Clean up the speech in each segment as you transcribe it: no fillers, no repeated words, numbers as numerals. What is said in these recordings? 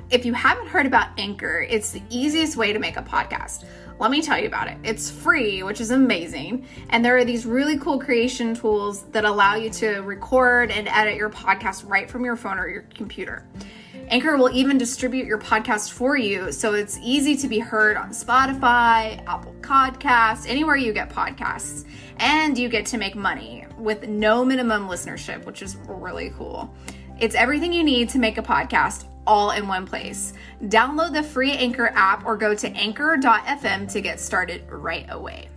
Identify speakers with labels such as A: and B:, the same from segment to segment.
A: If you haven't heard about Anchor, it's the easiest way to make a podcast. Let me tell you about it. It's free, which is amazing. And there are these really cool creation tools that allow you to record and edit your podcast right from your phone or your computer. Anchor will even distribute your podcast for you, so it's easy to be heard on Spotify, Apple Podcasts, anywhere you get podcasts. And you get to make money with no minimum listenership, which is really cool. It's everything you need to make a podcast all in one place. Download the free Anchor app or go to anchor.fm to get started right away.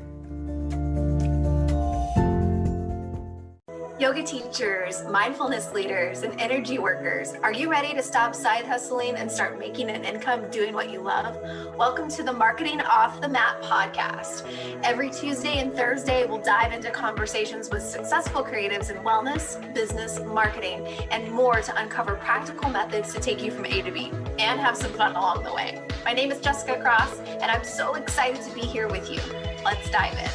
A: Yoga teachers, mindfulness leaders, and energy workers, are you ready to stop side hustling and start making an income doing what you love? Welcome to the Marketing Off the Mat podcast. Every Tuesday and Thursday, we'll dive into conversations with successful creatives in wellness, business, marketing, and more to uncover practical methods to take you from A to B and have some fun along the way. My name is Jessica Cross, and I'm so excited to be here with you. Let's dive in.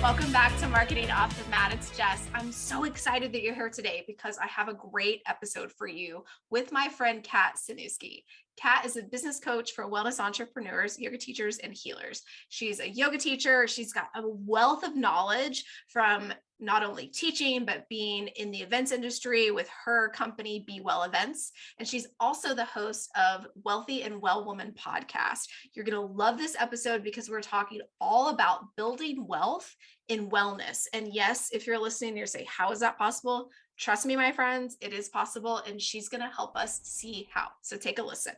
A: Welcome back to Marketing Off the Mat. It's Jess. I'm so excited that you're here today because I have a great episode for you with my friend Cynewski. Kat is a business coach for wellness entrepreneurs, yoga teachers, and healers. She's a yoga teacher. She's got a wealth of knowledge from not only teaching, but being in the events industry with her company, Be Well Events. And she's also the host of Wealthy and Well Woman podcast. You're going to love this episode because we're talking all about building wealth in wellness. And yes, if you're listening, you're saying, how is that possible? Trust me, my friends, it is possible. And she's going to help us see how. So take a listen.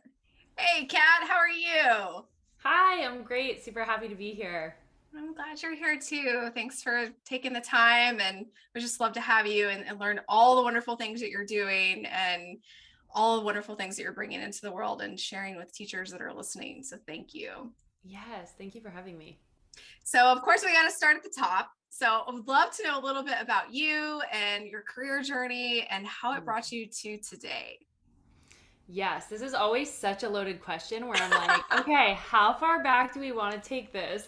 A: Hey, Kat, how are you?
B: Hi, I'm great. Super happy to be here.
A: I'm glad you're here too. Thanks for taking the time, and we just love to have you and learn all the wonderful things that you're doing and all the wonderful things that you're bringing into the world and sharing with teachers that are listening. So thank you.
B: Yes, thank you for having me.
A: So of course we got to start at the top. So I would love to know a little bit about you and your career journey and how it brought you to today.
B: Yes, this is always such a loaded question where I'm like, okay, how far back do we want to take this?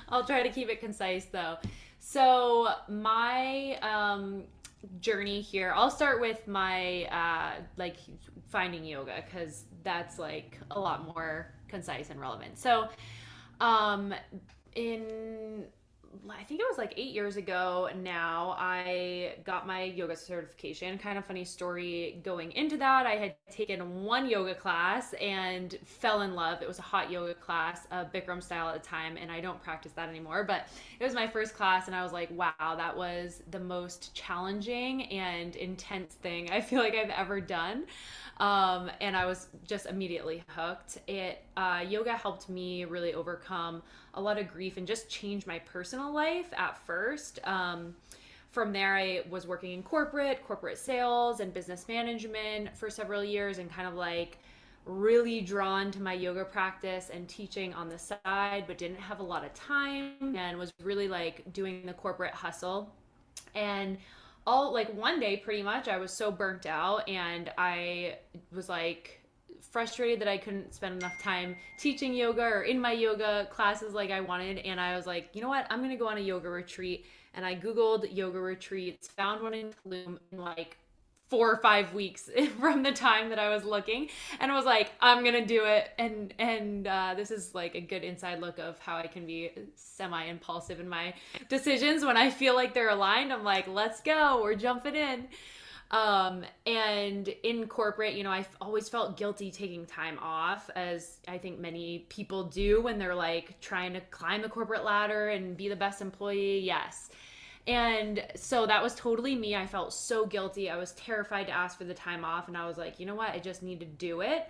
B: I'll try to keep it concise though. So my journey here, I'll start with my like finding yoga because that's like a lot more concise and relevant. So I think it was like 8 years ago now, I got my yoga certification. Kind of funny story going into that. I had taken one yoga class and fell in love. It was a hot yoga class, Bikram style at the time, and I don't practice that anymore, but it was my first class and I was like, wow, that was the most challenging and intense thing I feel like I've ever done. And I was just immediately hooked. Yoga helped me really overcome a lot of grief and just change my personal life at first. From there, I was working in corporate sales and business management for several years and kind of like really drawn to my yoga practice and teaching on the side, but didn't have a lot of time and was really like doing the corporate hustle. And one day pretty much I was so burnt out and I was like frustrated that I couldn't spend enough time teaching yoga or in my yoga classes like I wanted. And I was like, you know what, I'm going to go on a yoga retreat. And I Googled yoga retreats, found one in Tulum in like 4 or 5 weeks from the time that I was looking, and I was like, I'm gonna do it. And this is like a good inside look of how I can be semi-impulsive in my decisions. When I feel like they're aligned, I'm like, let's go, we're jumping in. And in corporate, you know, I've always felt guilty taking time off, as I think many people do when they're like trying to climb the corporate ladder and be the best employee. Yes. And so that was totally me. I felt so guilty. I was terrified to ask for the time off. And I was like, you know what? I just need to do it.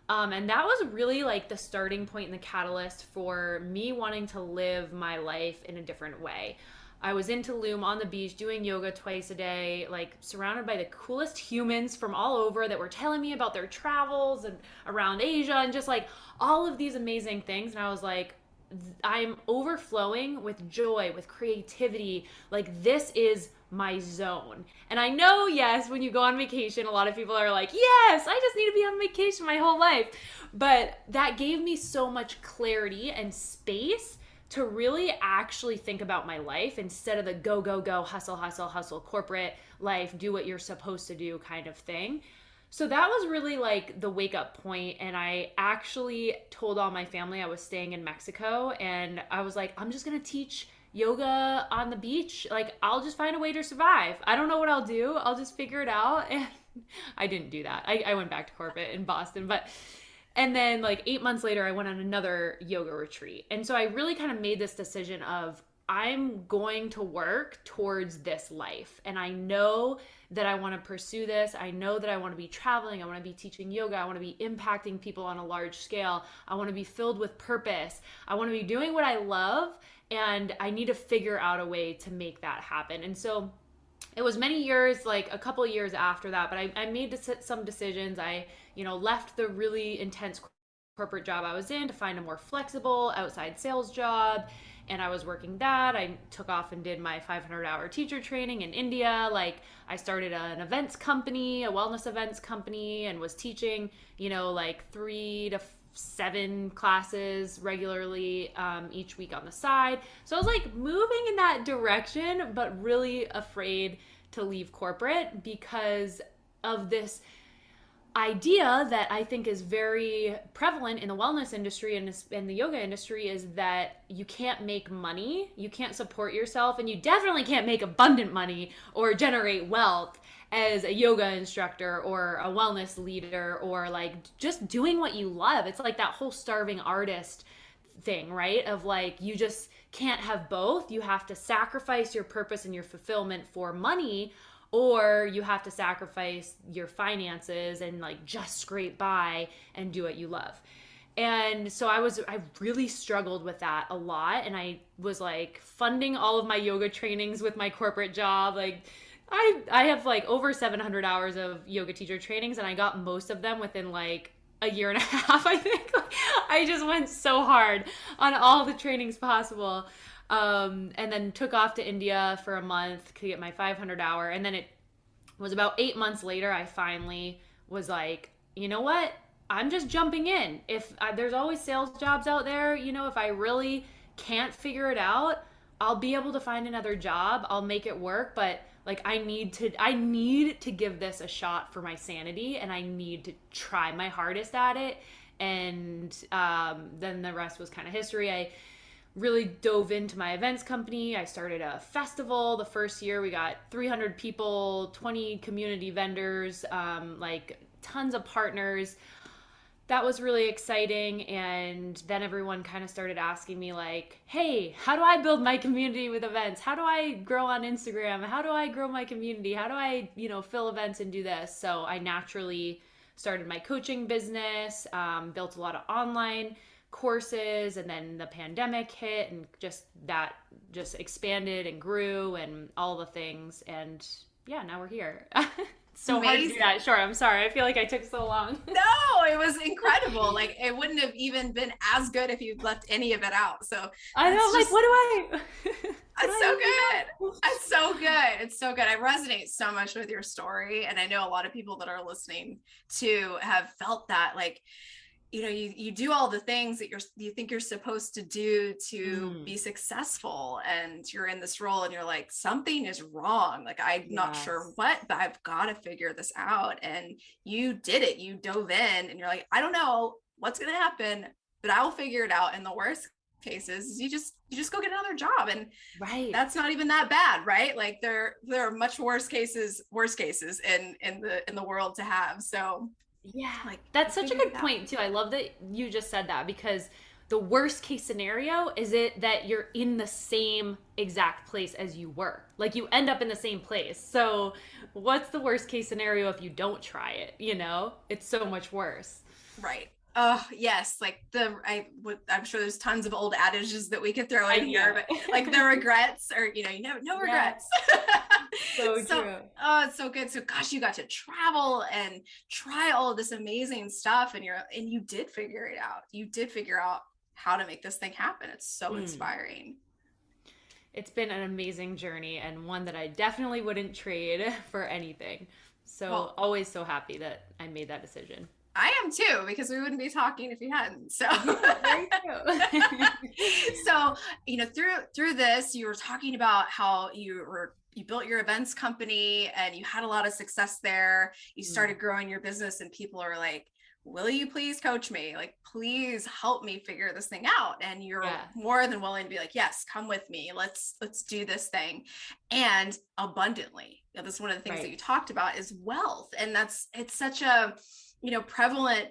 B: And that was really like the starting point and the catalyst for me wanting to live my life in a different way. I was in Tulum on the beach doing yoga twice a day, like surrounded by the coolest humans from all over that were telling me about their travels and around Asia and just like all of these amazing things. And I was like, I'm overflowing with joy, with creativity. Like, this is my zone. And I know, yes, when you go on vacation, a lot of people are like, yes, I just need to be on vacation my whole life. But that gave me so much clarity and space to really actually think about my life instead of the go, go, go, hustle, hustle, hustle, corporate life, do what you're supposed to do kind of thing. So that was really like the wake up point. And I actually told all my family I was staying in Mexico. And I was like, I'm just going to teach yoga on the beach. Like, I'll just find a way to survive. I don't know what I'll do. I'll just figure it out. And I didn't do that. I went back to corporate in Boston. And then like 8 months later, I went on another yoga retreat. And so I really kind of made this decision of, I'm going to work towards this life. And I know that I want to pursue this. I know that I want to be traveling. I want to be teaching yoga. I want to be impacting people on a large scale. I want to be filled with purpose. I want to be doing what I love. And I need to figure out a way to make that happen. And so it was many years, like a couple of years after that, but I made some decisions. I, left the really intense corporate job I was in to find a more flexible outside sales job. And I was working that. I took off and did my 500-hour teacher training in India. Like, I started an events company, a wellness events company, and was teaching, like 3 to 7 classes regularly each week on the side. So I was like moving in that direction, but really afraid to leave corporate because of this idea that I think is very prevalent in the wellness industry and in the yoga industry, is that you can't make money, you can't support yourself, and you definitely can't make abundant money or generate wealth as a yoga instructor or a wellness leader, or like just doing what you love. It's like that whole starving artist thing, right? Of like, you just can't have both. You have to sacrifice your purpose and your fulfillment for money, or you have to sacrifice your finances and like just scrape by and do what you love. And so I really struggled with that a lot. And I was like funding all of my yoga trainings with my corporate job. Like, I have like over 700 hours of yoga teacher trainings, and I got most of them within like a year and a half, I think. I just went so hard on all the trainings possible. And then took off to India for a month to get my 500-hour. And then it was about 8 months later, I finally was like, you know what? I'm just jumping in. If there's always sales jobs out there, if I really can't figure it out, I'll be able to find another job. I'll make it work. But like, I need to give this a shot for my sanity, and I need to try my hardest at it. And then the rest was kind of history. I really dove into my events company. I started a festival. The first year we got 300 people, 20 community vendors, like tons of partners. That was really exciting. And then everyone kind of started asking me like, hey, how do I build my community with events? How do I grow on Instagram? How do I grow my community? How do I, fill events and do this? So I naturally started my coaching business, built a lot of online courses, and then the pandemic hit, and that expanded and grew and all the things. And yeah, now we're here. So amazing. Hard to do that short. I'm sorry. I feel like I took so long.
A: No, it was incredible. Like, it wouldn't have even been as good if you'd left any of it out. So
B: I know, like, what do I?
A: It's so good. It's so good. It's so good. I resonate so much with your story. And I know a lot of people that are listening to have felt that, like, you do all the things that you think you're supposed to do to be successful, and you're in this role and you're like, something is wrong. Like, I'm not sure what, but I've got to figure this out. And you did it. You dove in and you're like, I don't know what's going to happen, but I will figure it out. And the worst cases, you just go get another job. And that's not even that bad, right? Like, there are much worse cases in the world to have. So
B: yeah, like, that's such a good point too. I love that you just said that, because the worst case scenario is it that you're in the same exact place as you were. Like, you end up in the same place. So what's the worst case scenario if you don't try it? It's so much worse.
A: Right. Oh yes, like I'm sure there's tons of old adages that we could throw in here, but like the regrets, or no regrets.
B: So true.
A: Oh, it's so good. So gosh, you got to travel and try all of this amazing stuff, and you did figure it out. You did figure out how to make this thing happen. It's so inspiring.
B: It's been an amazing journey, and one that I definitely wouldn't trade for anything. So always so happy that I made that decision.
A: I am too, because we wouldn't be talking if you hadn't. So,
B: Yeah, very true.
A: so, through this, you were talking about how you built your events company and you had a lot of success there. You
B: Mm,
A: started growing your business, and people are like, will you please coach me? Like, please help me figure this thing out. And you're
B: yeah,
A: more than willing to be like, yes, come with me. Let's do this thing. And abundantly. That's one of the things that
B: right.
A: you talked about is wealth. And it's such a, prevalent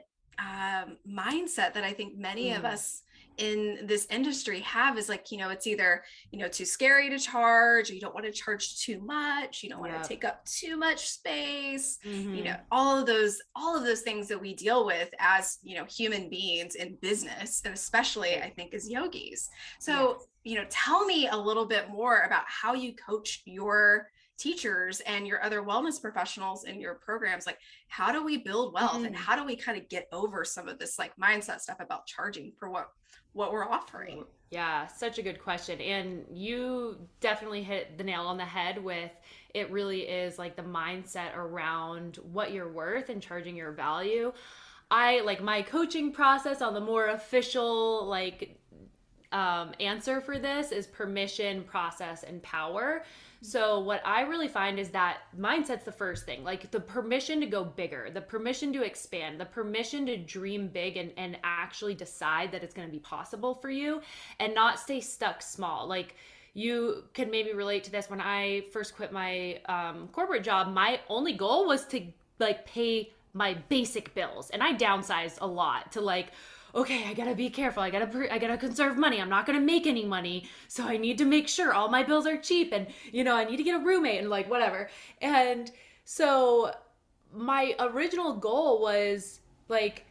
A: mindset that I think many of
B: Mm,
A: us in this industry have, is like, it's either, too scary to charge, or you don't want to charge too much, you don't want to
B: yep.
A: take up too much space,
B: Mm-hmm.
A: all of those things that we deal with as, human beings in business, and especially
B: Right.
A: I think as yogis. So,
B: Yes.
A: tell me a little bit more about how you coach your teachers and your other wellness professionals in your programs. Like, how do we build wealth, and
B: Mm.
A: how do we kind of get over some of this like mindset stuff about charging for what we're offering?
B: Oh, yeah, such a good question. And you definitely hit the nail on the head with it really is like the mindset around what you're worth and charging your value. I like my coaching process on the more official, like answer for this is permission, process, and power. So, what I really find is that mindset's the first thing, like the permission to go bigger, the permission to expand, the permission to dream big and actually decide that it's going to be possible for you and not stay stuck small. Like, you can maybe relate to this. When I first quit my corporate job, my only goal was to like pay my basic bills, and I downsized a lot to like, okay, I gotta be careful. I gotta conserve money. I'm not gonna make any money, so I need to make sure all my bills are cheap, and I need to get a roommate and like whatever. And so my original goal was like,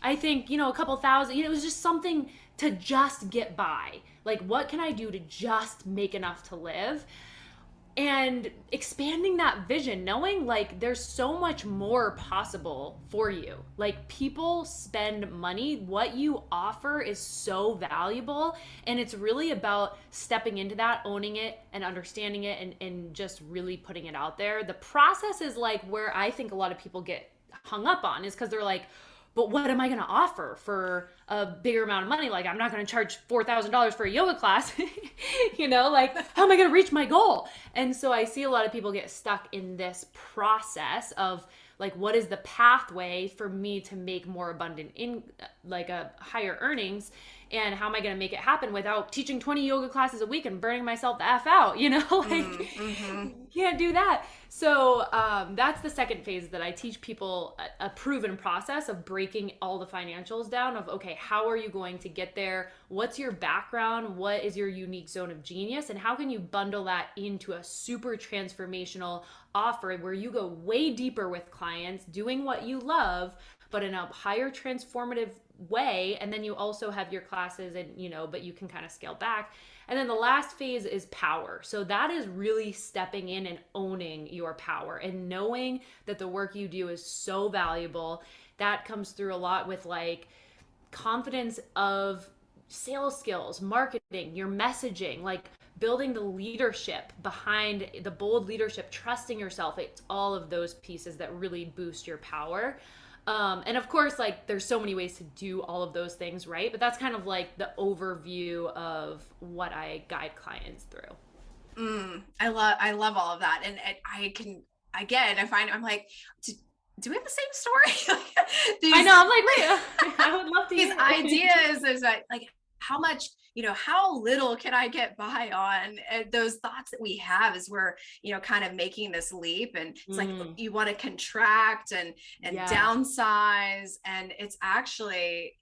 B: I think a couple thousand. It was just something to just get by. Like, what can I do to just make enough to live? And expanding that vision, knowing like there's so much more possible for you. Like, people spend money, what you offer is so valuable, and it's really about stepping into that, owning it and understanding it, and just really putting it out there. The process is like where I think a lot of people get hung up on, is because they're like, but what am I going to offer for a bigger amount of money? Like, I'm not going to charge $4,000 for a yoga class, like, how am I going to reach my goal? And so I see a lot of people get stuck in this process of like, what is the pathway for me to make more abundant in like a higher earnings? And how am I going to make it happen without teaching 20 yoga classes a week and burning myself the F out? Like,
A: Mm-hmm.
B: can't do that. So that's the second phase, that I teach people a proven process of breaking all the financials down of, okay, how are you going to get there? What's your background? What is your unique zone of genius? And how can you bundle that into a super transformational offer where you go way deeper with clients doing what you love, but in a higher transformative way? And then you also have your classes, and but you can kind of scale back. And then the last phase is power. So that is really stepping in and owning your power and knowing that the work you do is so valuable. That comes through a lot with like confidence of sales skills, marketing, your messaging, like building the leadership behind the bold leadership, trusting yourself. It's all of those pieces that really boost your power. And of course, like there's so many ways to do all of those things, right? But that's kind of like the overview of what I guide clients through.
A: I love all of that, and I can, again, I'm like, do we have the same story?
B: I
A: these
B: know. I'm like, wait, I would love to
A: these
B: hear it.
A: ideas is like how much, how little can I get by on? And those thoughts that we have as we're, kind of making this leap, and it's like
B: Mm,
A: you want to contract and
B: yes.
A: downsize, and it's actually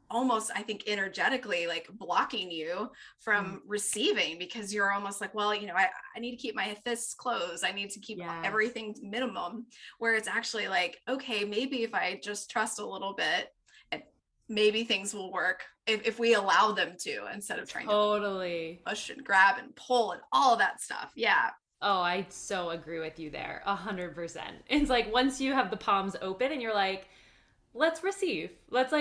A: almost, I think, energetically like blocking you
B: Mm,
A: from receiving, because you're almost like, well, I need to keep my fists closed, I need to keep
B: yes.
A: everything minimum, where it's actually like, okay, maybe if I just trust a little bit, maybe things will work if we allow them to, instead of trying to
B: Totally.
A: push and grab and pull and all of that stuff. Yeah.
B: Oh, I so agree with you there. 100%. It's like once you have the palms open and you're like, let's receive. Let's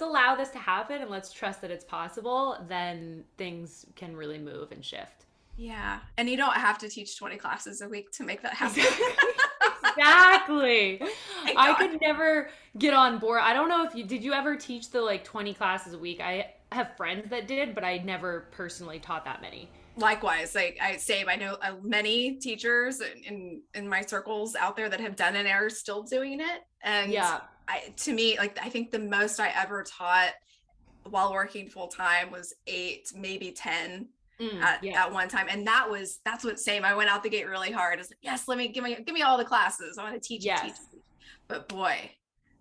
B: allow this to happen and let's trust that it's possible, then things can really move and shift.
A: Yeah. And you don't have to teach 20 classes a week to make that happen.
B: Exactly. Exactly.
A: Thank
B: I
A: God.
B: could never get on board. I don't know if you did you ever teach the like 20 classes a week? I have friends that did, but I never personally taught that many.
A: Likewise, like I know many teachers in my circles out there that have done it and are still doing it. And
B: Yeah.
A: to me, like I think the most I ever taught while working full time was 8, maybe 10
B: Yeah.
A: at one time. And that's what same. I went out the gate really hard. I was like, yes, give me all the classes. I want to teach and teach
B: Yes.
A: and teach. But boy,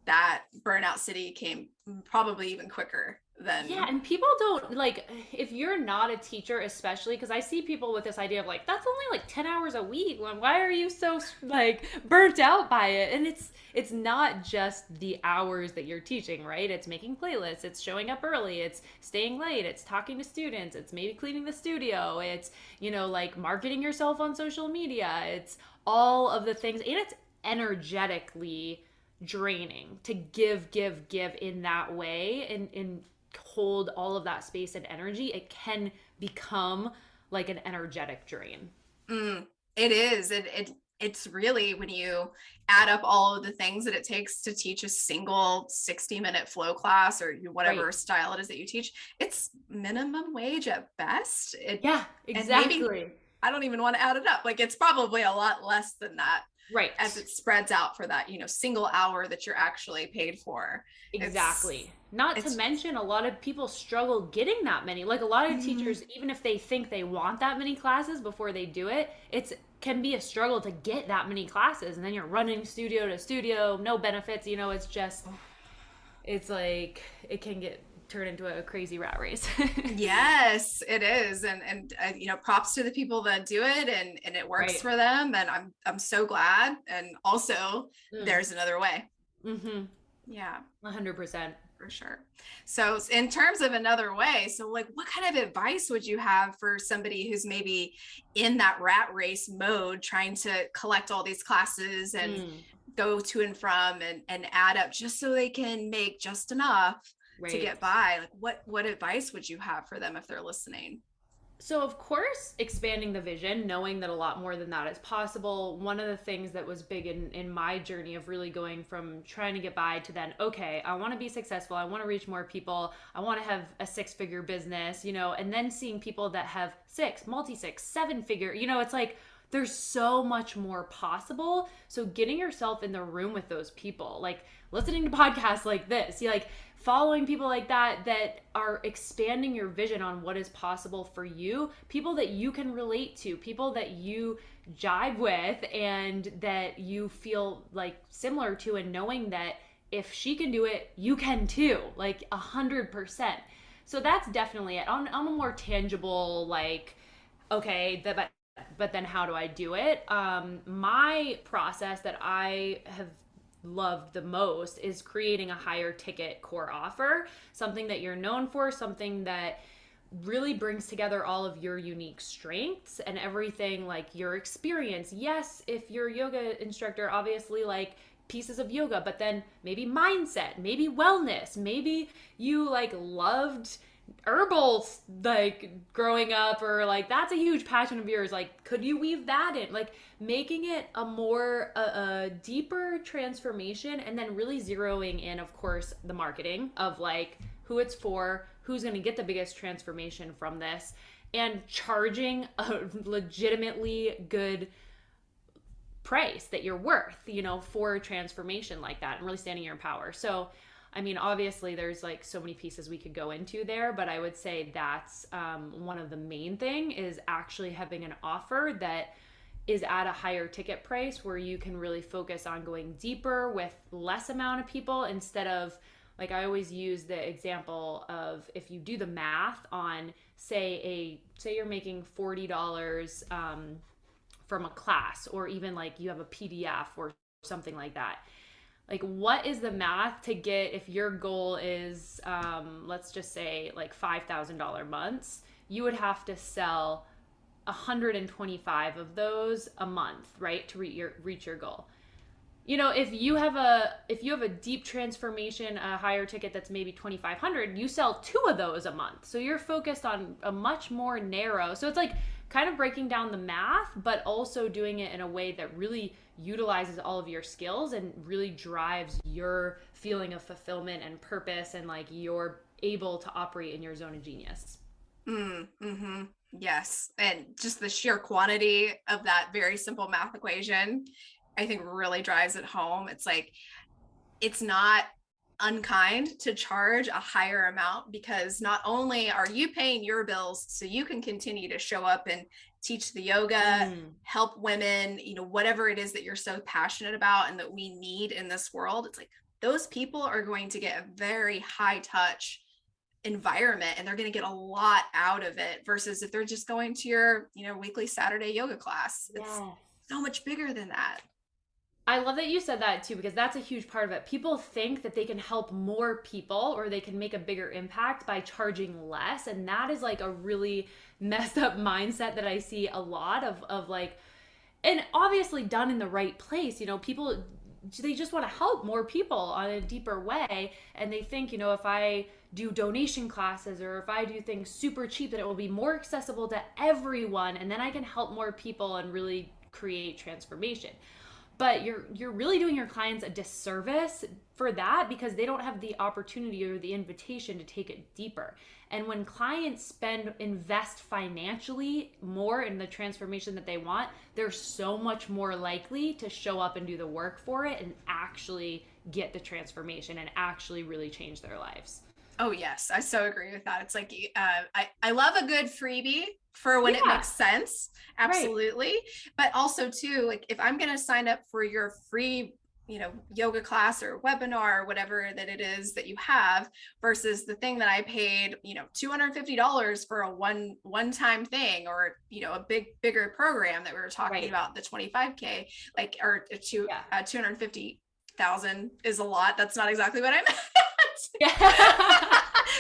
A: that burnout city came probably even quicker
B: Yeah,
A: than
B: and people don't like if you're not a teacher, especially because I see people with this idea of like that's only like 10 hours a week. Why are you so like burnt out by it? And it's not just the hours that you're teaching, right? It's making playlists, it's showing up early, it's staying late, it's talking to students, it's maybe cleaning the studio, it's like marketing yourself on social media. It's all of the things and it's energetically draining to give in that way and hold all of that space and energy. It can become like an energetic drain.
A: it is. It's really when you add up all of the things that it takes to teach a single 60-minute flow class or
B: Right.
A: whatever style it is that you teach, it's minimum wage at best.
B: Yeah,
A: And maybe
B: exactly.
A: I don't even want to add it up. Like it's probably a lot less than that as
B: Right.
A: it spreads out for that, single hour that you're actually paid for. It's
B: Exactly. Not to
A: it's
B: mention, a lot of people struggle getting that many. Like a lot of
A: mm,
B: teachers, even if they think they want that many classes before they do it, it's can be a struggle to get that many classes. And then you're running studio to studio, no benefits. It's just, it's like, it can get turned into a crazy rat race.
A: yes, it is. And props to the people that do it and it works
B: Right.
A: for them. And I'm so glad. And also
B: Mm.
A: there's another way.
B: Mm-hmm.
A: Yeah,
B: 100%.
A: for sure. So in terms of another way, so like what kind of advice would you have for somebody who's maybe in that rat race mode, trying to collect all these classes and
B: Mm.
A: go to and from and add up just so they can make just enough to
B: Right.
A: get by? Like what advice would you have for them if they're listening?
B: So, of course, expanding the vision, knowing that a lot more than that is possible. One of the things that was big in my journey of really going from trying to get by to then, okay, I want to be successful. I want to reach more people. I want to have a 6-figure business, and then seeing people that have 6, multi 6, 7-figure, it's like, there's so much more possible. So getting yourself in the room with those people, like listening to podcasts like this, you like following people like that are expanding your vision on what is possible for you, people that you can relate to, people that you jive with and that you feel like similar to, and knowing that if she can do it, you can too, like 100%. So that's definitely it on a more tangible, like, okay, but then how do I do it? My process that I have loved the most is creating a higher ticket core offer, something that you're known for, something that really brings together all of your unique strengths and everything, like your experience. Yes, if you're a yoga instructor, obviously like pieces of yoga, but then maybe mindset, maybe wellness, maybe you like loved herbal like growing up, or like that's a huge passion of yours, like could you weave that in, like making it a more a deeper transformation, and then really zeroing in, of course, the marketing of like who it's for, who's going to get the biggest transformation from this, and charging a legitimately good price that you're worth, for a transformation like that, and really standing in your power. So I mean, obviously, there's like so many pieces we could go into there, but I would say that's one of the main thing is actually having an offer that is at a higher ticket price where you can really focus on going deeper with less amount of people, instead of, like, I always use the example of if you do the math on say you're making $40 from a class, or even like you have a PDF or something like that. Like, what is the math to get, if your goal is let's just say like $5,000 months, you would have to sell 125 of those a month, right, to reach your goal. If you have a deep transformation, a higher ticket that's maybe 2,500, you sell 2 of those a month, so you're focused on a much more narrow, so it's like kind of breaking down the math, but also doing it in a way that really utilizes all of your skills and really drives your feeling of fulfillment and purpose, and like you're able to operate in your zone of genius.
A: Mm-hmm. Yes. And just the sheer quantity of that very simple math equation, I think really drives it home. It's like, it's not unkind to charge a higher amount, because not only are you paying your bills so you can continue to show up and teach the yoga, help women, whatever it is that you're so passionate about and that we need in this world. It's like those people are going to get a very high touch environment, and they're going to get a lot out of it, versus if they're just going to your, weekly Saturday yoga class. It's so much bigger than that.
B: I love that you said that too, because that's a huge part of it. People think that they can help more people or they can make a bigger impact by charging less. And that is like a really messed up mindset that I see a lot of like, and obviously done in the right place. People, they just want to help more people on a deeper way. And they think, if I do donation classes or if I do things super cheap, that it will be more accessible to everyone. And then I can help more people and really create transformation. But you're really doing your clients a disservice for that, because they don't have the opportunity or the invitation to take it deeper. And when clients invest financially more in the transformation that they want, they're so much more likely to show up and do the work for it and actually get the transformation and actually really change their lives.
A: Oh, yes. I so agree with that. It's like, I love a good freebie for when it makes sense. Absolutely. Right. But also too, like if I'm going to sign up for your free, yoga class or webinar or whatever that it is that you have, versus the thing that I paid, $250 for a one-time thing, or, a bigger program that we were talking about, the 25K, like, or 250,000 is a lot. That's not exactly what I meant. Yeah.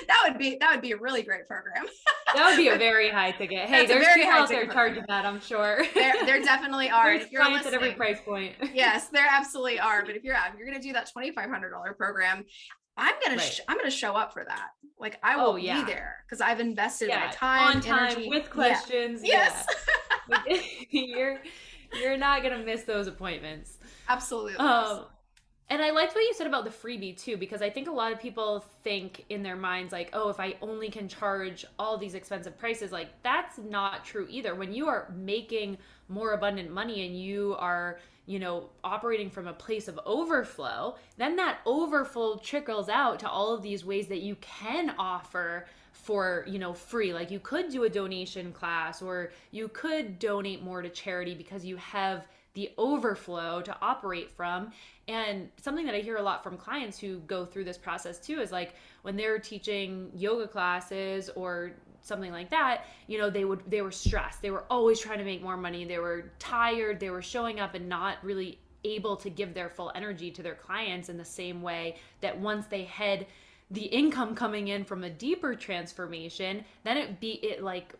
A: that would be a really great program.
B: That would be a very high ticket. Hey, there's people out there charging that, I'm sure.
A: There definitely are.
B: There's clients at every price point.
A: Yes, there absolutely are. But if you're going to do that $2,500 program, I'm gonna show up for that. Like I will be there because I've invested my time,
B: on time,
A: energy,
B: with questions.
A: Yes,
B: you're not gonna miss those appointments.
A: Absolutely.
B: And I liked what you said about the freebie too, because I think a lot of people think in their minds like, oh, if I only can charge all these expensive prices, like that's not true either. When you are making more abundant money and you are, operating from a place of overflow, then that overflow trickles out to all of these ways that you can offer for, free. Like you could do a donation class, or you could donate more to charity because you have the overflow to operate from. And something that I hear a lot from clients who go through this process too is like when they're teaching yoga classes or something like that, they were stressed. They were always trying to make more money. They were tired. They were showing up and not really able to give their full energy to their clients in the same way that once they had the income coming in from a deeper transformation, then it like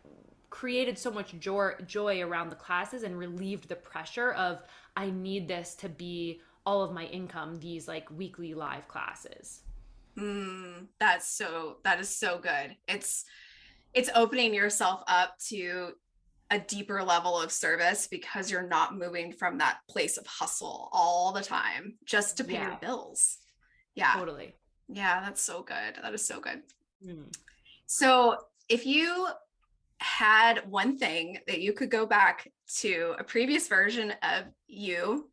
B: created so much joy around the classes and relieved the pressure of, I need this to be all of my income, these like weekly live classes.
A: That is so good. It's opening yourself up to a deeper level of service because you're not moving from that place of hustle all the time just to pay your bills. Yeah.
B: Totally.
A: Yeah, that's so good. That is so good. So if you had one thing that you could go back to a previous version of you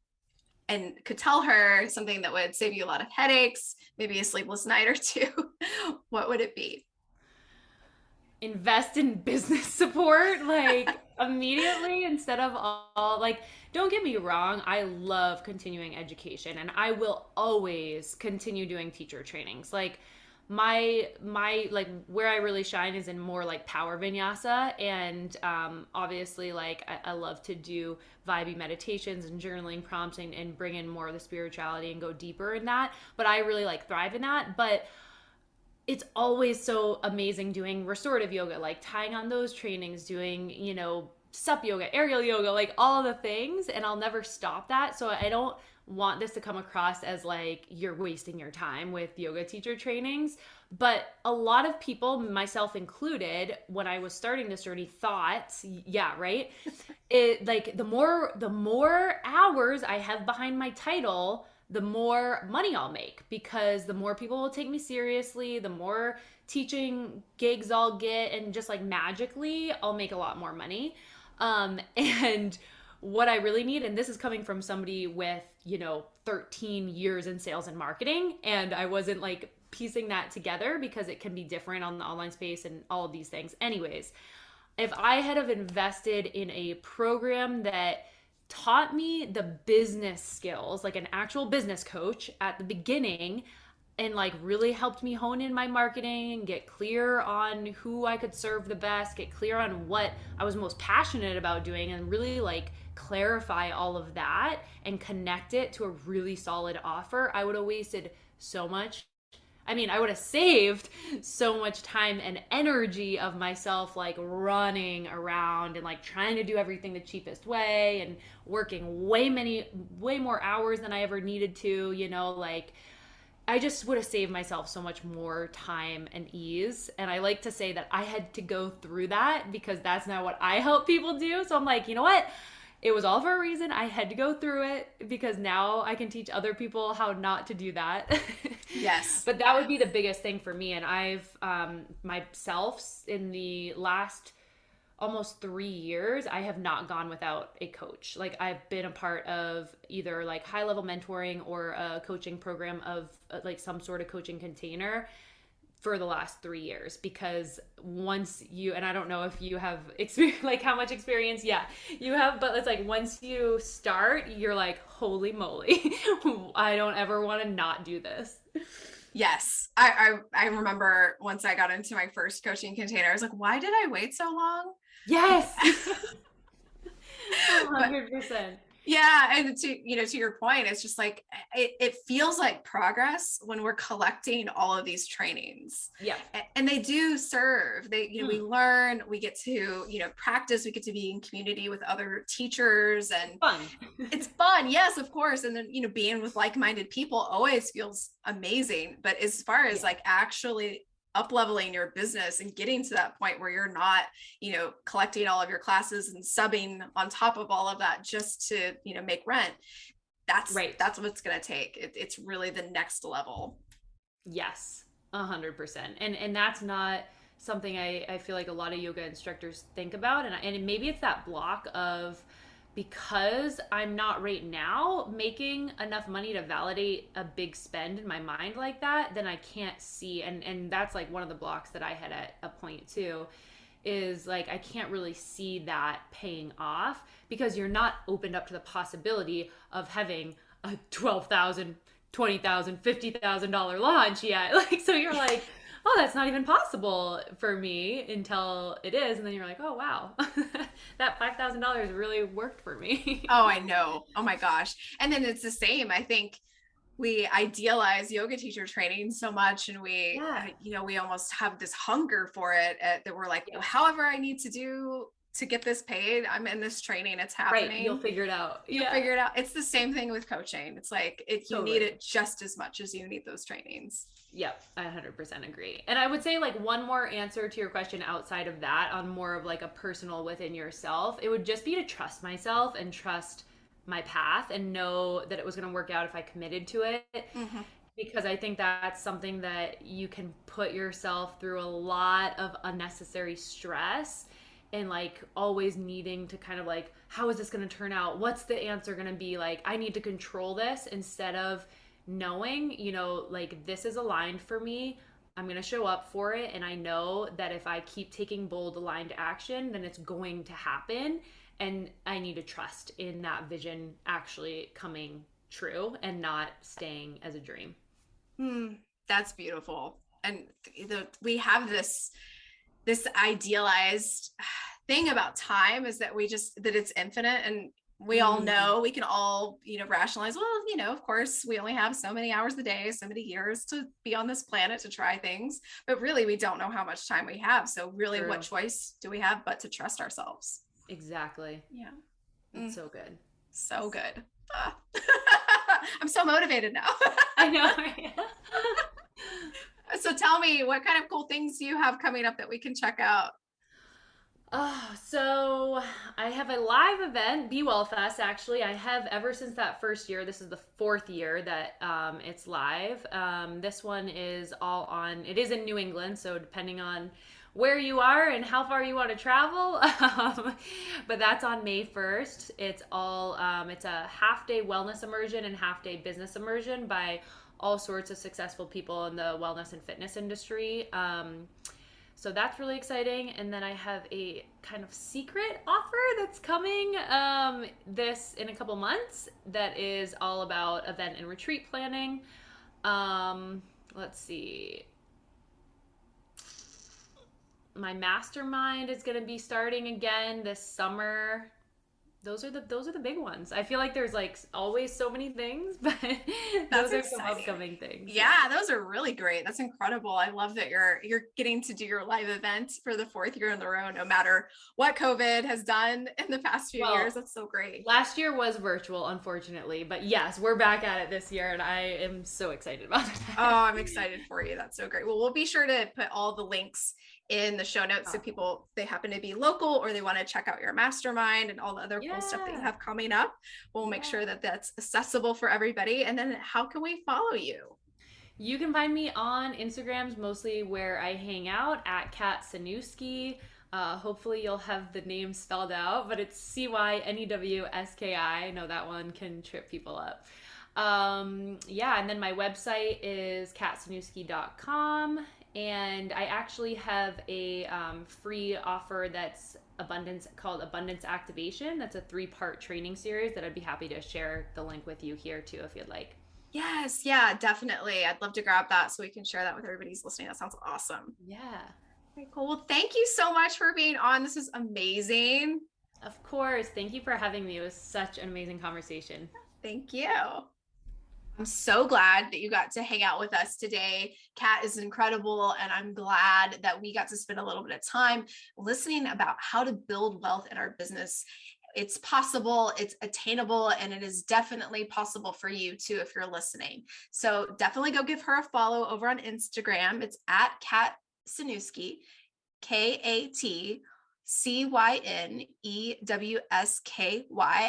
A: and could tell her something that would save you a lot of headaches, maybe a sleepless night or two, what would it be?
B: Invest in business support like immediately, instead of all like, don't get me wrong, I love continuing education and I will always continue doing teacher trainings. Like my like where I really shine is in more like power vinyasa, and obviously like I love to do vibey meditations and journaling prompts and bring in more of the spirituality and go deeper in that, but I really like thrive in that. But it's always so amazing doing restorative yoga, like tying on those trainings, doing, sup yoga, aerial yoga, like all the things. And I'll never stop that. So I don't want this to come across as like you're wasting your time with yoga teacher trainings. But a lot of people, myself included, when I was starting this journey, thought, yeah, right? It like the more hours I have behind my title, the more money I'll make, because the more people will take me seriously, the more teaching gigs I'll get, and just like magically I'll make a lot more money. And what I really need, and this is coming from somebody with, 13 years in sales and marketing, and I wasn't like piecing that together because it can be different on the online space and all of these things. Anyways, if I had have invested in a program that taught me the business skills, like an actual business coach at the beginning, and like really helped me hone in my marketing, get clear on who I could serve the best, get clear on what I was most passionate about doing, and really like clarify all of that and connect it to a really solid offer, I would have wasted so much. I mean, I would have saved so much time and energy of myself, like running around and like trying to do everything the cheapest way and working way more hours than I ever needed to, like I just would have saved myself so much more time and ease. And I like to say that I had to go through that because that's not what I help people do. So I'm like, you know what? It was all for a reason. I had to go through it because now I can teach other people how not to do that.
A: Yes.
B: But that would be the biggest thing for me. And I've myself in the last almost 3 years, I have not gone without a coach. Like I've been a part of either like high level mentoring or a coaching program of like some sort of coaching container for the last 3 years, because once you, and I don't know if you have experience, like how much experience, yeah, you have, but it's like once you start, you're like, holy moly, I don't ever want to not do this.
A: Yes. I remember once I got into my first coaching container, I was like, why did I wait so long?
B: Yes.
A: But
B: 100%.
A: yeah, and to your point, it's just like it feels like progress when we're collecting all of these trainings.
B: Yeah.
A: And they do serve. We learn, we get to, practice, we get to be in community with other teachers, and
B: Fun.
A: it's fun. Yes, of course. And then, being with like-minded people always feels amazing. But as far as like actually up leveling your business and getting to that point where you're not, collecting all of your classes and subbing on top of all of that just to, make rent, that's right. That's what it's going to take. It's really the next level.
B: Yes, 100%. And that's not something I feel like a lot of yoga instructors think about. And maybe it's that block of, because I'm not right now making enough money to validate a big spend in my mind like that, then I can't see. And that's like one of the blocks that I had at a point too, is like, I can't really see that paying off because you're not opened up to the possibility of having a $12,000, $20,000, $50,000 launch yet. Like, so you're like, oh, that's not even possible for me until it is. And then you're like, oh, wow, that $5,000 really worked for me.
A: Oh, I know. Oh my gosh. And then it's the same. I think we idealize yoga teacher training so much, and we almost have this hunger for it that we're like, however I need to do to get this paid, I'm in this training, it's happening.
B: Right, you'll figure it out.
A: You'll figure it out. It's the same thing with coaching. It's like you need it just as much as you need those trainings.
B: Yep, I 100% agree. And I would say like one more answer to your question outside of that, on more of like a personal within yourself, it would just be to trust myself and trust my path and know that it was going to work out if I committed to it. Mm-hmm. Because I think that's something that you can put yourself through a lot of unnecessary stress, and like always needing to kind of like, how is this going to turn out? What's the answer going to be? Like, I need to control this, instead of knowing, like, this is aligned for me. I'm going to show up for it. And I know that if I keep taking bold aligned action, then it's going to happen. And I need to trust in that vision actually coming true and not staying as a dream.
A: That's beautiful. And we have this idealized thing about time, is that that it's infinite, and we all know, we can all, rationalize, well, of course we only have so many hours a day, so many years to be on this planet to try things, but really we don't know how much time we have. So really, what choice do we have but to trust ourselves?
B: Exactly.
A: Yeah.
B: It's so good.
A: So good. I'm so motivated now.
B: I know.
A: So tell me, what kind of cool things do you have coming up that we can check out?
B: Oh, so I have a live event, Be Well Fest. Actually, I have ever since that first year. This is the fourth year that it's live. This one is all on. It is in New England, so depending on where you are and how far you want to travel, but that's on May 1st. It's all. It's a half-day wellness immersion and half-day business immersion by all sorts of successful people in the wellness and fitness industry. So that's really exciting. And then I have a kind of secret offer that's coming this in a couple months that is all about event and retreat planning. Let's see. My mastermind is going to be starting again this summer. Those are the big ones. I feel like there's like always so many things, but those are some upcoming things.
A: Yeah, those are really great. That's incredible. I love that you're getting to do your live event for the fourth year in a row, no matter what COVID has done in the past few years. That's so great.
B: Last year was virtual, unfortunately, but yes, we're back at it this year, and I am so excited about it.
A: Oh, I'm excited for you. That's so great. Well, we'll be sure to put all the links in the show notes so people, they happen to be local or they want to check out your mastermind and all the other cool stuff that you have coming up. We'll make sure that that's accessible for everybody. And then how can we follow you?
B: You can find me on Instagrams, mostly where I hang out, at Cynewski. Hopefully you'll have the name spelled out, but it's Cynewski. I know that one can trip people up. And then my website is catcynewski.com. And I actually have a free offer that's called Abundance Activation. That's a 3-part training series that I'd be happy to share the link with you here too, if you'd like.
A: Yes. Yeah, definitely. I'd love to grab that so we can share that with everybody who's listening. That sounds awesome.
B: Yeah.
A: Okay, cool. Well, thank you so much for being on. This is amazing.
B: Of course. Thank you for having me. It was such an amazing conversation.
A: Thank you. I'm so glad that you got to hang out with us today. Kat is incredible, and I'm glad that we got to spend a little bit of time listening about how to build wealth in our business. It's possible, it's attainable, and it is definitely possible for you too if you're listening. So definitely go give her a follow over on Instagram. It's at Kat Cynewski, KatCynewsky,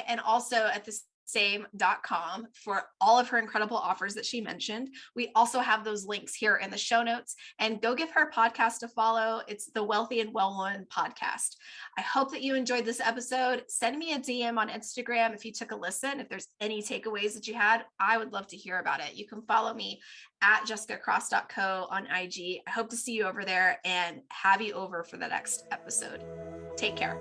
A: and also at the same.com for all of her incredible offers that she mentioned. We also have those links here in the show notes, and go give her podcast a follow. It's the Wealthy and Well Woman podcast. I hope that you enjoyed this episode. Send me a DM on Instagram if you took a listen. If there's any takeaways that you had, I would love to hear about it. You can follow me at jessicacross.co on IG. I hope to see you over there and have you over for the next episode. Take care.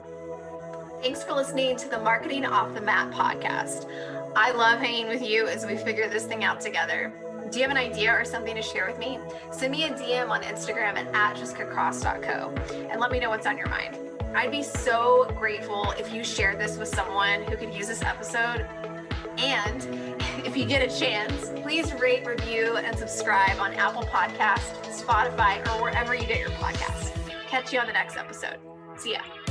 A: Thanks for listening to the Marketing Off the Mat podcast. I love hanging with you as we figure this thing out together. Do you have an idea or something to share with me? Send me a DM on Instagram at jessicacross.co and let me know what's on your mind. I'd be so grateful if you shared this with someone who could use this episode. And if you get a chance, please rate, review, and subscribe on Apple Podcasts, Spotify, or wherever you get your podcasts. Catch you on the next episode. See ya.